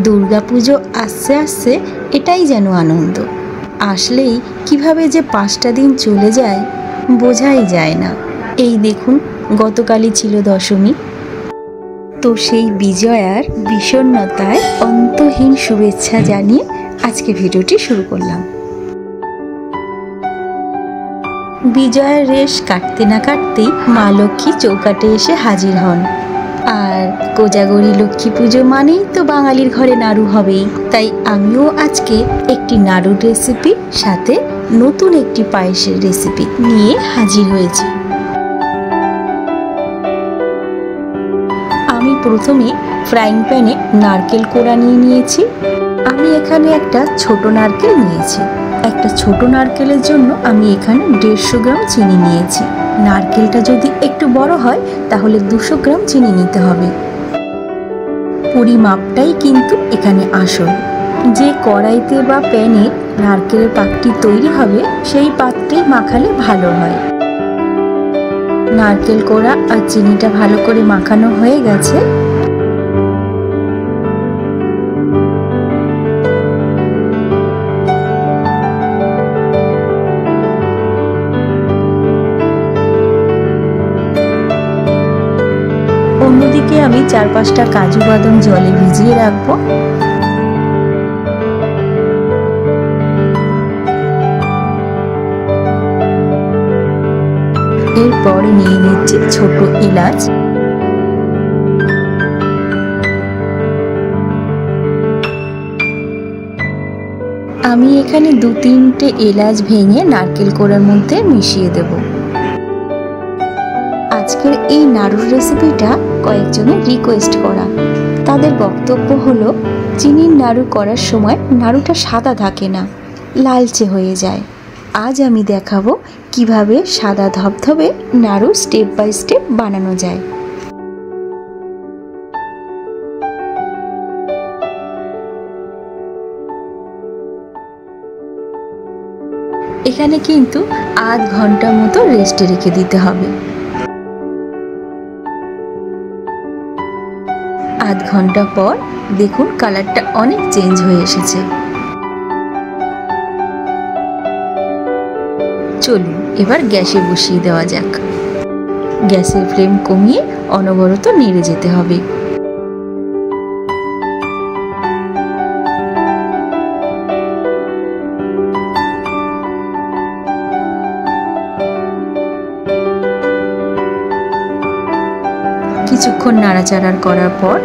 দুর্গাপুজো আসছে আসছে এটাই যেন আনন্দ। আসলেই কিভাবে যে 5টা দিন চলে যায় বোঝাই যায় না। এই দেখুন, গতকালই ছিল দশমী। তো সেই বিজয়ার বিষণ্ণতায় অন্তহীন শুভেচ্ছা জানিয়ে আজকে ভিডিওটি শুরু করলাম। বিজয়ার রেশ কাটতে না কাটতেই মা লক্ষ্মী চৌকাটে এসে হাজির হন। আর কোজাগরী লক্ষ্মী পুজো মানেই তো বাঙালির ঘরে নাড়ু হবেই। তাই আমিও আজকে একটি নাড়ুর রেসিপি সাথে নতুন একটি পায়েসের রেসিপি নিয়ে হাজির হয়েছি। আমি প্রথমে ফ্রাইং প্যানে নারকেল কোড়া নিয়ে নিয়েছি। আমি এখানে একটা ছোট নারকেল নিয়েছি। একটা ছোট নারকেলের জন্য আমি এখানে 150 গ্রাম চিনি নিয়েছি। নারকেলটা যদি একটু বড় হয় তাহলে 200 গ্রাম চিনি নিতে হবে। পরিমাপটাই কিন্তু এখানে আসল। যে কড়াইতে বা প্যানে নারকেলের পাকটি তৈরি হবে সেই পাত্রেই মাখালে ভালো হয়। নারকেল কোড়া আর চিনিটা ভালো করে মাখানো হয়ে গেছে। অন্যদিকে আমি 4-5টা কাজু বাদাম জলে ভিজিয়ে রাখবো। এরপরে নিয়ে নিচ্ছি ছোট এলাচ। আমি এখানে 2-3টে এলাচ ভেঙে নারকেল কোড়ার মধ্যে মিশিয়ে দেব। আজকের এই নাড়ুর রেসিপিটা কয়েকজনের রিকোয়েস্ট করা। তাদের বক্তব্য হলো, চিনির নাড়ু করার সময় নাড়ুটা সাদা থাকে না, লালচে হয়ে যায়। আজ আমি দেখাবো কিভাবে সাদা ধবধবে নাড়ু স্টেপ বাই স্টেপ বানানো যায়। এখানে কিন্তু আধ ঘন্টা মতো রেস্টে রেখে দিতে হবে। আধ ঘন্টা পর দেখুন কালারটা অনেক চেঞ্জ হয়ে এসেছে। চলুন এবার গ্যাসে বসিয়ে দেওয়া যাক। গ্যাসের ফ্লেম কমিয়ে অনবরত নেড়ে যেতে হবে। কিছুক্ষণ নাড়াচাড়া করার পর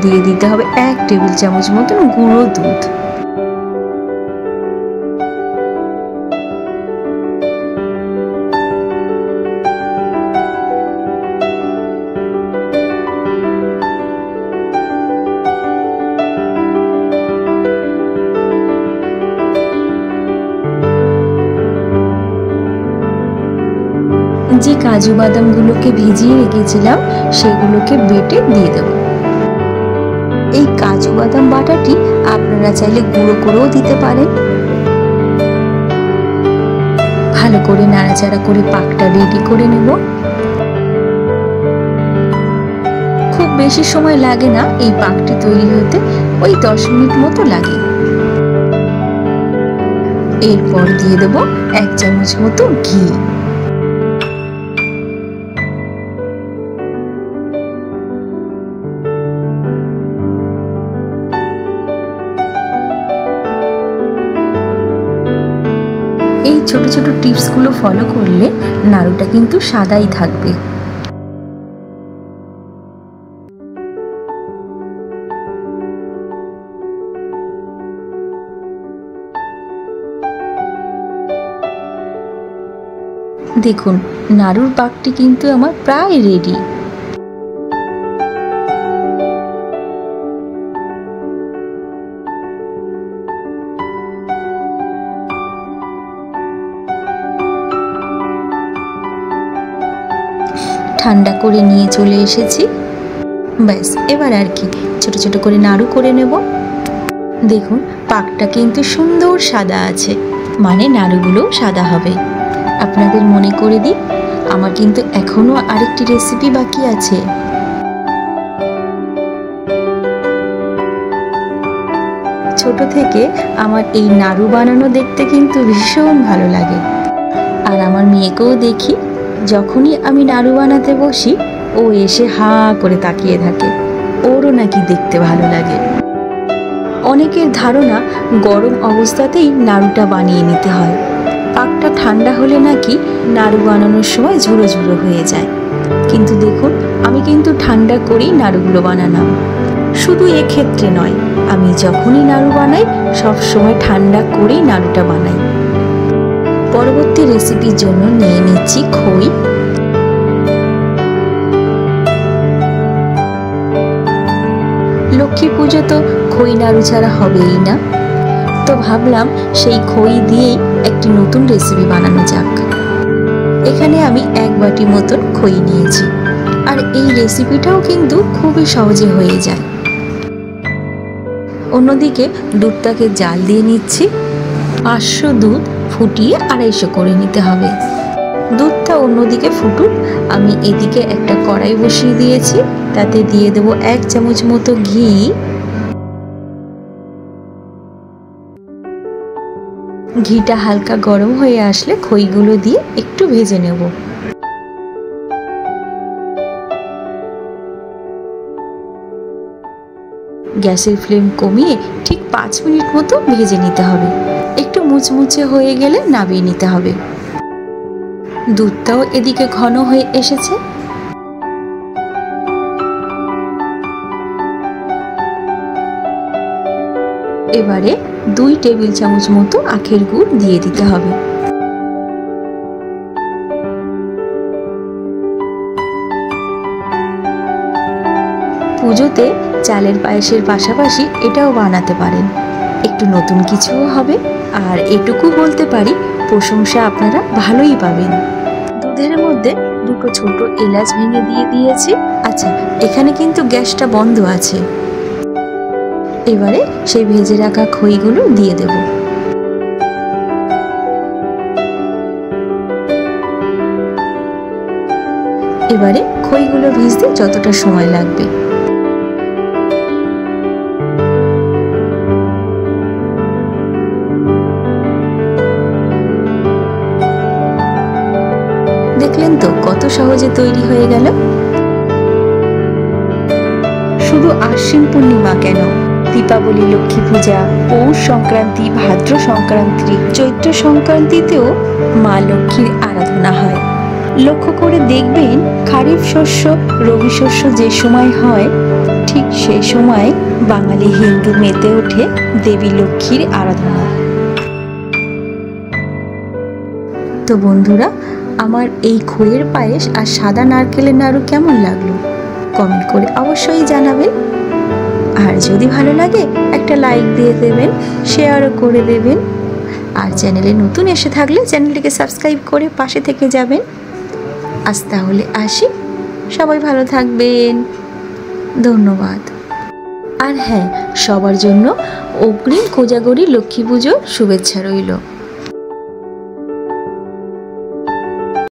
দিয়ে দিতে হবে 1 টেবিল চামচ মতন গুঁড়ো দুধ। যে কাজু বাদামগুলোকে ভিজিয়ে রেখেছিলাম সেগুলোকে বেটে দিয়ে দেব। এই কাজু বাদাম বাটাটি আপনারা চাইলে গুঁড়ো করেও দিতে পারেন। ভালো করে নাড়াচাড়া করে পাকটা রেডি করে নেব। খুব বেশি সময় লাগে না এই পাকটি তৈরি হতে, ওই 10 মিনিট মতো লাগে। এরপর দিয়ে দেব 1 চামচ মতো ঘি। এই ছোট ছোট টিপসগুলো ফলো করলে নাড়ুটা কিন্তু সাদাই থাকবে। দেখুন নাড়ুর পাকটি কিন্তু আমার প্রায় রেডি। ঠান্ডা করে নিয়ে চলে এসেছি। ব্যাস এবার আর কি ছোট ছোট করে নাড়ু করে নেব। দেখুন পাকটা কিন্তু সুন্দর সাদা আছে, মানে নাড়ুগুলোও সাদা হবে। আপনাদের মনে করে দিই, আমার কিন্তু এখনো আরেকটি রেসিপি বাকি আছে। ছোট থেকে আমার এই নাড়ু বানানো দেখতে কিন্তু ভীষণ ভালো লাগে। আর আমার মেয়েকেও দেখি, যখনই আমি নাড়ু বানাতে বসি ও এসে হা করে তাকিয়ে থাকে, ওরও নাকি দেখতে ভালো লাগে। অনেকের ধারণা গরম অবস্থাতেই নাড়ুটা বানিয়ে নিতে হয়, পাকটা ঠান্ডা হলে নাকি নাড়ু বানানোর সময় ঝুড়ো ঝুড়ো হয়ে যায়। কিন্তু দেখুন, আমি কিন্তু ঠান্ডা করেই নাড়ুগুলো বানালাম। শুধু এক্ষেত্রে নয়, আমি যখনই নাড়ু বানাই সব সময় ঠান্ডা করেই নাড়ুটা বানাই। পরবর্তী রেসিপির জন্য নিয়ে নিচ্ছি খই। লক্ষ্মী পুজো তো খই নাড়ু ছাড়া হবেই না, তো ভাবলাম সেই খই দিয়েই একটি নতুন রেসিপি বানানো যাক। এখানে আমি 1 বাটি মতন খই নিয়েছি, আর এই রেসিপিটাও কিন্তু খুবই সহজে হয়ে যায়। অন্যদিকে দুধটাকে জাল দিয়ে নিচ্ছি। 500 দুধ ফুটিয়ে 250 করে নিতে হবে। দুধটা অন্যদিকে ফুটুক, আমি এদিকে একটা কড়াই বসিয়ে দিয়েছি, তাতে দিয়ে দেব 1 চামচ মতো ঘি। ঘিটা হালকা গরম হয়ে আসলে খইগুলো দিয়ে একটু ভেজে নেব। গ্যাসের ফ্লেম কমিয়ে ঠিক 5 মিনিট মতো ভেজে নিতে হবে। একটু মুচমুচে হয়ে গেলে নামিয়ে নিতে হবে। দুধটাও এদিকে ঘন হয়ে এসেছে। এবারে 2 টেবিল চামচ মতো আখের গুড় দিয়ে দিতে হবে। পুজোতে চালের পায়েসের পাশাপাশি এটাও বানাতে পারেন, একটু নতুন কিছুও হবে। আর এটুকু বলতে পারি, প্রশংসা আপনারা ভালোই পাবেন। দুধের মধ্যে 2টো ছোট এলাচ ভেঙে দিয়ে দিয়েছি। আচ্ছা, এখানে কিন্তু গ্যাসটা বন্ধ আছে। এবারে সেই ভেজে রাখা খইগুলো দিয়ে দেব। এবারে খইগুলো ভিজতে যতটা সময় লাগবে। দেখলেন তো কত সহজে তৈরি হয়ে গেল। শুধু আশ্বিন পূর্ণিমা কেন, দীপাবলি, লক্ষ্মী পূজা, পৌষ সংক্রান্তি, ভাদ্র সংক্রান্তি, চৈত্র সংক্রান্তিতেও মা লক্ষ্মীর আরাধনা হয়। লক্ষ্য করে দেখবেন, খারিফ শস্য, রবি শস্য যে সময় হয়, ঠিক সেই সময় বাঙালি হিন্দু মেতে ওঠে দেবী লক্ষ্মীর আরাধনা। তো বন্ধুরা, আমার এই খইয়ের পায়েস আর সাদা নারকেলের নাড়ু কেমন লাগলো কমেন্ট করে অবশ্যই জানাবেন। আর যদি ভালো লাগে একটা লাইক দিয়ে দেবেন, শেয়ারও করে দেবেন। আর চ্যানেলে নতুন এসে থাকলে চ্যানেলটিকে সাবস্ক্রাইব করে পাশে থেকে যাবেন। আজ তাহলে আসি, সবাই ভালো থাকবেন, ধন্যবাদ। আর হ্যাঁ, সবার জন্য অগ্রিম কোজাগরী লক্ষ্মী পুজোর শুভেচ্ছা রইল।